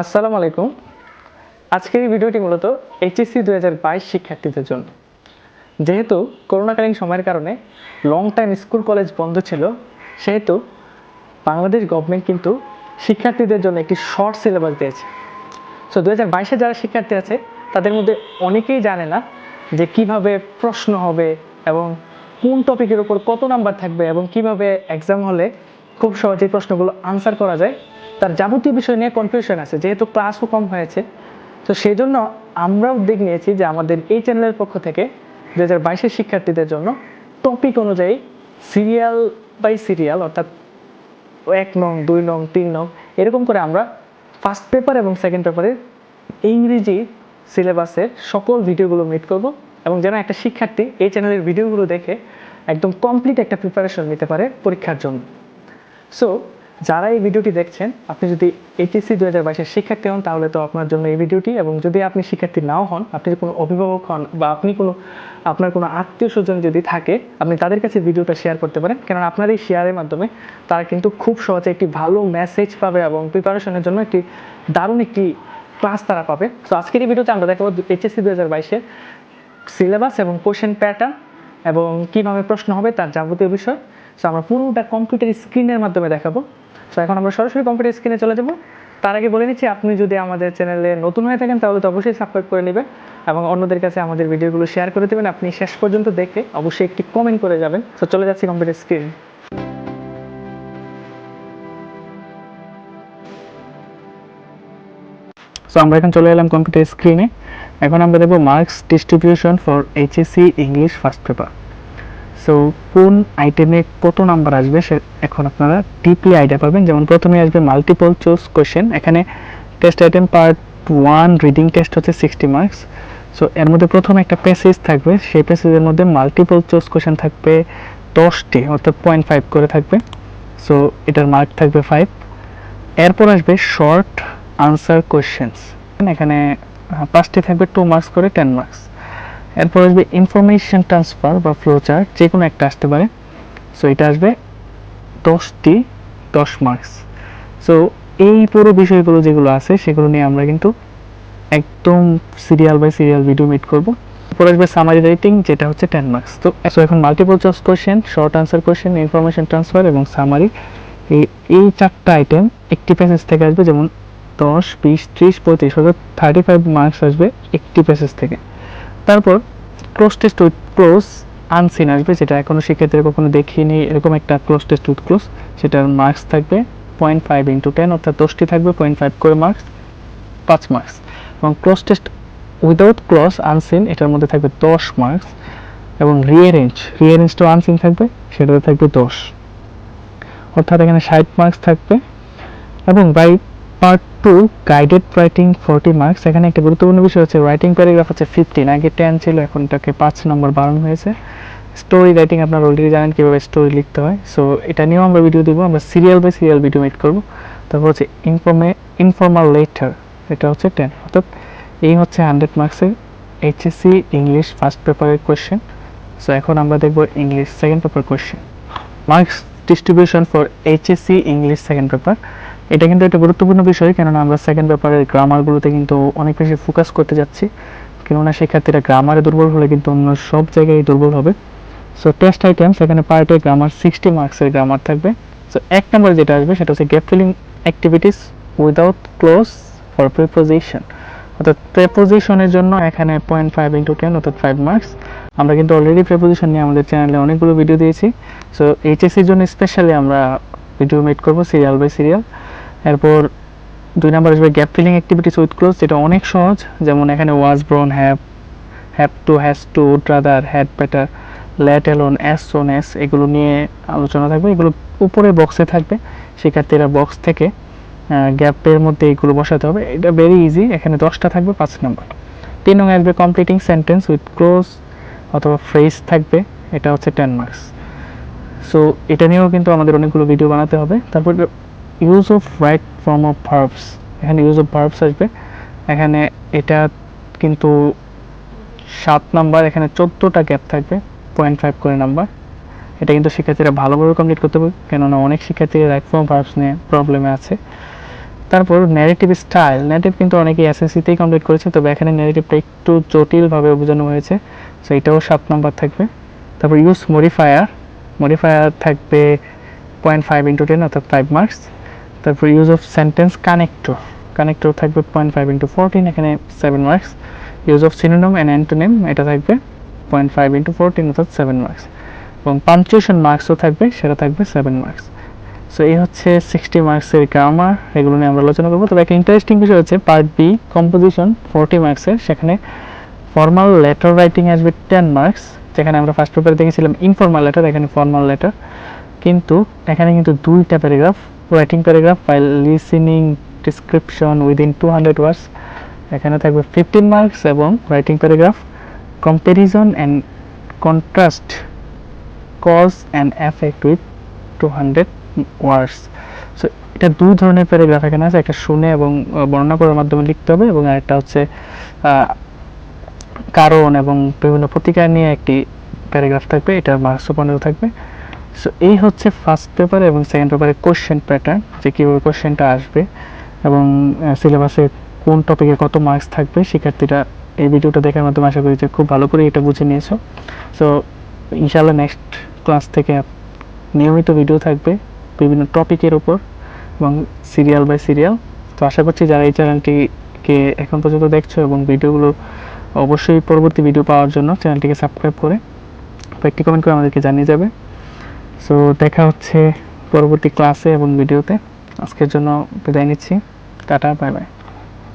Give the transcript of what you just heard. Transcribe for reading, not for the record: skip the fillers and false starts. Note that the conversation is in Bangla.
আসসালামু আলাইকুম। আজকের এই ভিডিওটি মূলত এইচএসসি 2022 শিক্ষার্থীদের জন্য। যেহেতু করোনাকালীন সময়ের কারণে লং টাইম স্কুল কলেজ বন্ধ ছিল, সেহেতু বাংলাদেশ গভর্নমেন্ট কিন্তু শিক্ষার্থীদের জন্য একটি শর্ট সিলেবাস দিয়েছে। সো 2022-এ যারা শিক্ষার্থী আছে তাদের মধ্যে অনেকেই জানে না যে কিভাবে প্রশ্ন হবে এবং কোন টপিকের উপর কত নাম্বার থাকবে এবং কিভাবে এক্সাম হলে খুব সহজেই প্রশ্নগুলো আনসার করা যায়, তার যাবতীয় বিষয় নিয়ে কনফিউশন আছে। যেহেতু ক্লাসও কম হয়েছে, তো সেই জন্য আমরা উদ্যোগ নিয়েছি যে আমাদের এই চ্যানেলের পক্ষ থেকে 2022-এর শিক্ষার্থীদের জন্য টপিক অনুযায়ী সিরিয়াল বাই সিরিয়াল, অর্থাৎ 1 নং 2 নং 3 নং এরকম করে আমরা ফার্স্ট পেপার এবং সেকেন্ড পেপারের ইংরেজি সিলেবাসের সকল ভিডিওগুলো মেড করব, এবং যেন একটা শিক্ষার্থী এই চ্যানেলের ভিডিওগুলো দেখে একদম কমপ্লিট একটা প্রিপারেশন নিতে পারে পরীক্ষার জন্য। সো যারা এই ভিডিওটি দেখছেন, আপনি যদি এইচএসসি 2022-এর শিক্ষার্থী হন তাহলে তো আপনার জন্য এই ভিডিওটি, এবং যদি আপনি শিক্ষার্থী নাও হন, আপনি কোনো অভিভাবক হন বা আপনার কোনো আত্মীয় স্বজন যদি থাকে, আপনি তাদের কাছে ভিডিওটা শেয়ার করতে পারেন। কারণ আপনার এই শেয়ারের মাধ্যমে তারা কিন্তু খুব সহজে একটি ভালো মেসেজ পাবে এবং প্রিপারেশনের জন্য একটি দারুণ একটি ক্লাস তারা পাবে। তো আজকের এই ভিডিওতে আমরা দেখাবো এইচএসসি 2022-এর সিলেবাস এবং কোশ্চেন প্যাটার্ন এবং কীভাবে প্রশ্ন হবে তার যাবতীয় বিষয়। সো আমরা পুরোটা কম্পিউটার স্ক্রিনের মাধ্যমে দেখাবো। সো এখন আমরা সরাসরি কম্পিউটার স্ক্রিনে চলে যাব। তার আগে বলে নিচ্ছি, আপনি যদি আমাদের চ্যানেলে নতুন হয়ে থাকেন তাহলে তো অবশ্যই সাবস্ক্রাইব করে নেবেন এবং অন্যদের কাছে আমাদের ভিডিওগুলো শেয়ার করে দেবেন। আপনি শেষ পর্যন্ত দেখে অবশ্যই একটি কমেন্ট করে যাবেন। সো চলে যাচ্ছি কম্পিউটার স্ক্রিন। সো আমরা এখন চলে এলাম কম্পিউটার স্ক্রিনে। এখন আমরা দেখব marks distribution for HSC English first paper. So কোন আইটেমে কত নাম্বার আসবে সে এখন আপনারা ডিপলি আইডিয়া পাবেন। যেমন প্রথমে আসবে মাল্টিপল চয়েস কোশ্চেন। এখানে test item part 1 reading test হচ্ছে 60 মার্কস। সো এর মধ্যে প্রথমে একটা প্যাসেজ থাকবে, সেই প্যাসেজের মধ্যে মাল্টিপল চয়েস কোশ্চেন থাকবে 10টি, অর্থাৎ 0.5 করে থাকবে। সো এটার মার্ক থাকবে 5। এরপর আসবে শর্ট আনসার কোশ্চেন্স। এখানে 5টি থাকবে 2 মার্কস করে, 10 মার্কস। এরপর আসবে ইনফরমেশন ট্রান্সফার বা ফ্লো চার্ট, যে কোনো একটা আসতে পারে। সো এটা আসবে 10টি, 10 মার্কস। সো এই পুরো বিষয়গুলো যেগুলো আছে সেগুলো নিয়ে আমরা কিন্তু একদম serial by serial video made করব। এরপর আসবে সামারি রাইটিং, যেটা হচ্ছে 10 মার্কস। তো এখন multiple choice question, short answer question, information transfer এবং সামারি, এই 4টা আইটেম একটি প্যাসেজ থেকে আসবে। যেমন 10, 20, 30, 35, অর্থাৎ 35 মার্কস আসবে একটি প্যাসেজ থেকে। তারপর cloze test with close unseen আসবে, যেটা এখনো শিক্ষার্থীরা কখনো দেখিনি, এরকম একটা ক্লোজ টেস্ট উইথ ক্লোজ, সেটার মার্কস থাকবে 0.5 ইন্টু 10, অর্থাৎ 10টি থাকবে 0.5 করে মার্কস, 5 মার্কস। এবং cloze test without close unseen, এটার মধ্যে থাকবে 10 মার্কস। এবং রিঅ্যারেঞ্জটাও আনসিন থাকবে, সেটাতে থাকবে 10, অর্থাৎ এখানে 60 মার্কস থাকবে। এবং by part 2 guided writing 40 marks. এখানে একটা গুরুত্বপূর্ণ বিষয় হচ্ছে রাইটিং প্যারাগ্রাফ হচ্ছে 15, আগে 10 ছিল, এখন এটাকে 5 নম্বর বাড়ানো হয়েছে। স্টোরি রাইটিং আপনারা অলরেডি জানেন কীভাবে স্টোরি লিখতে হয়, সো এটা নিয়েও আমরা ভিডিও দেবো। আমরা serial by serial video made করবো। তারপর হচ্ছে ইনফর্মাল লেটার, এটা হচ্ছে 10, অর্থাৎ এই হচ্ছে 100 মার্কসের এইচএসসি ইংলিশ ফার্স্ট পেপারের কোয়েশ্চেন। সো এখন আমরা দেখবো English second paper question. Marks distribution for HSC English second paper. এটা কিন্তু একটা গুরুত্বপূর্ণ বিষয়, কেননা আমরা সেকেন্ড পেপারের গ্রামারগুলোতে কিন্তু অনেক বেশি ফোকাস করতে যাচ্ছি, কেননা শিক্ষার্থীরা গ্রামারে দুর্বল হলে কিন্তু অন্য সব জায়গায় দুর্বল হবে। সো টেস্ট আইটেম, সেখানে পার্টে গ্রামার 60 মার্কসের গ্রামার থাকবে। সো 1 নম্বরে যেটা আসবে সেটা হচ্ছে gap filling activities without close for preposition, অর্থাৎ প্রেপোজিশনের জন্য এখানে 0.5 ইন্টু 10, অর্থাৎ 5 মার্কস। আমরা কিন্তু অলরেডি প্রেপোজিশন নিয়ে আমাদের চ্যানেলে অনেকগুলো ভিডিও দিয়েছি। সো এইচএসসির জন্য স্পেশালি আমরা ভিডিও মেড করবো সিরিয়াল বাই সিরিয়াল। এরপর 2 নম্বর আসবে gap filling activities with cloze, যেটা অনেক সহজ। যেমন এখানে was, born, have to, has to, would rather, had better, let alone, as soon as, এগুলো নিয়ে আলোচনা থাকবে। এগুলো উপরে বক্সে থাকবে, শিক্ষার্থীরা বক্স থেকে গ্যাপের মধ্যে এগুলো বসাতে হবে। এটা ভেরি ইজি, এখানে 10টা থাকবে 5 নম্বর। 3 নং আসবে কমপ্লিটিং সেন্টেন্স উইথ ক্লোজ অথবা ফ্রেজ থাকবে, এটা হচ্ছে 10 মার্কস। সো এটা নিয়েও কিন্তু আমাদের অনেকগুলো ভিডিও বানাতে হবে। তারপর use of right form of verbs, এখানে ইউজ অফ ভার্বস আসবে। এখানে এটা কিন্তু 7 নাম্বার, এখানে 14টা গ্যাপ থাকবে, 0.5 করে নাম্বার। এটা কিন্তু শিক্ষার্থীরা ভালোভাবে কমপ্লিট করতে হবে, কেননা অনেক শিক্ষার্থীরা রাইট ফর্ম ভার্বস নিয়ে প্রবলেমে আছে। তারপর ন্যারেটিভ স্টাইল, ন্যারেটিভ কিন্তু অনেকেই এসএসসিতেই কমপ্লিট করেছে, তবে এখানে ন্যারেটিভটা একটু জটিলভাবে বোঝানো হয়েছে, সো এটাও 7 নম্বর থাকবে। তারপর ইউজ মডিফায়ার, মডিফায়ার থাকবে 0.5 × 10 অর্থাৎ 5 মার্কস। তারপর use of sentence connector, connector থাকবে 0.5 × 14, এখানে 7 marks. Use of synonym and antonym, এটা থাকবে 0.5 × 14 অর্থাৎ 7 মার্কস। এবং পাঞ্চুয়েশন মার্কসও থাকবে, সেটা থাকবে 7 মার্কস। সো এই হচ্ছে 60 মার্কসের গ্রামার, এগুলো নিয়ে আমরা আলোচনা করবো। তবে একটা ইন্টারেস্টিং বিষয় হচ্ছে পার্ট বি কম্পোজিশন 40 মার্কসের, সেখানে ফর্মাল লেটার রাইটিং আসবে 10 মার্কস, যেখানে আমরা ফার্স্ট পেপারে দেখেছিলাম ইনফর্মাল লেটার, এখানে ফর্মাল লেটার। কিন্তু এখানে কিন্তু 2টা paragraph, writing paragraph file listening description within 200 words, এখানে থাকবে 15 মার্কস, এবং writing paragraph comparison and contrast cause and effect with 200 words. So এটা 2 ধরনের প্যারাগ্রাফ এখানে আছে, একটা শুনে এবং বর্ণনা করার মাধ্যমে লিখতে হবে, এবং আরেকটা হচ্ছে কারণ এবং বিভিন্ন প্রতিকার নিয়ে একটি প্যারাগ্রাফ থাকবে, এটার মার্কসও 15 থাকবে। সো এই হচ্ছে ফার্স্ট পেপার এবং সেকেন্ড পেপারের কোশ্চেন প্যাটার্ন, যে কীভাবে কোশ্চেনটা আসবে এবং সিলেবাসে কোন টপিকে কত মার্কস থাকবে। শিক্ষার্থীরা এই ভিডিওটা দেখার মাধ্যমে আশা করি যে খুব ভালো করে এটা বুঝে নিয়েছো। সো ইনশাআল্লাহ নেক্সট ক্লাস থেকে নিয়মিত ভিডিও থাকবে বিভিন্ন টপিকের উপর এবং সিরিয়াল বাই সিরিয়াল। তো আশা করছি যারা এই চ্যানেলটিকে এখন পর্যন্ত দেখছো এবং ভিডিওগুলো অবশ্যই পরবর্তী ভিডিও পাওয়ার জন্য চ্যানেলটিকে সাবস্ক্রাইব করে একটি কমেন্ট করে আমাদেরকে জানিয়ে যাবে। সো দেখা হচ্ছে পরবর্তী ক্লাসে এবং ভিডিওতে। আজকের জন্য বিদায় নিচ্ছি, টাটা, বাই বাই।